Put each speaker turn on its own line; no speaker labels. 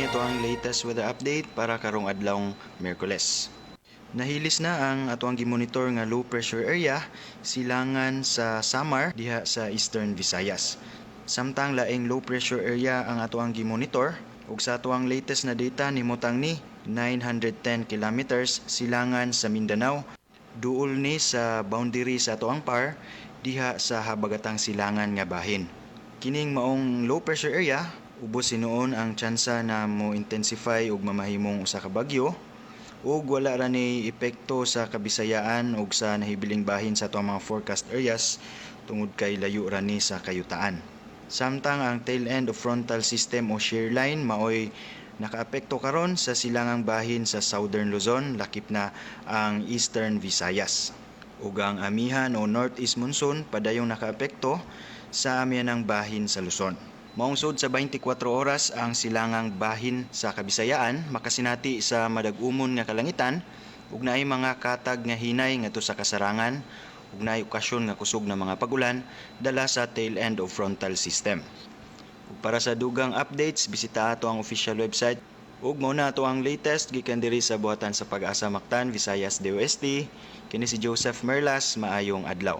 ni ito ang latest weather update para karong adlawng Miyerkules. Nahilis na ang ato ang gimonitor nga low pressure area silangan sa Samar diha sa Eastern Visayas. Samtang laing low pressure area ang ato ang gimonitor ug sa ato ang latest na data nimutang ni 910 kilometers silangan sa Mindanao. Duol ni sa boundary sa ato ang PAR diha sa habagatang silangan nga bahin. Kining maong low pressure area ubos sinuon ang tsansa na mo intensify ug mamahimong usa ka bagyo ug wala ra ni epekto sa Kabisayaan ug sa nahibiling bahin sa atong mga forecast areas tungod kay layo ra ni sa kayutaan. Samtang ang tail end of frontal system o shear line maoy nakaapekto karon sa silangang bahin sa Southern Luzon, lakip na ang Eastern Visayas. Ug ang amihan o northeast monsoon padayong nakaapekto sa amihanang bahin sa Luzon. Maungsod sa 24 oras ang silangang bahin sa Kabisayaan makasinati sa madag-umon nga kalangitan ug naay mga katag nga hinay ngadto sa kasarangan ug naay okasyon nga kusog na mga pagulan dala sa tail end of frontal system. Ug para sa dugang updates bisita ato ang official website ug mao na ato ang latest gikan diri sa buhatan sa Pag-asa Mactan, Visayas DOST. Kini si Joseph Merlas, maayong adlaw.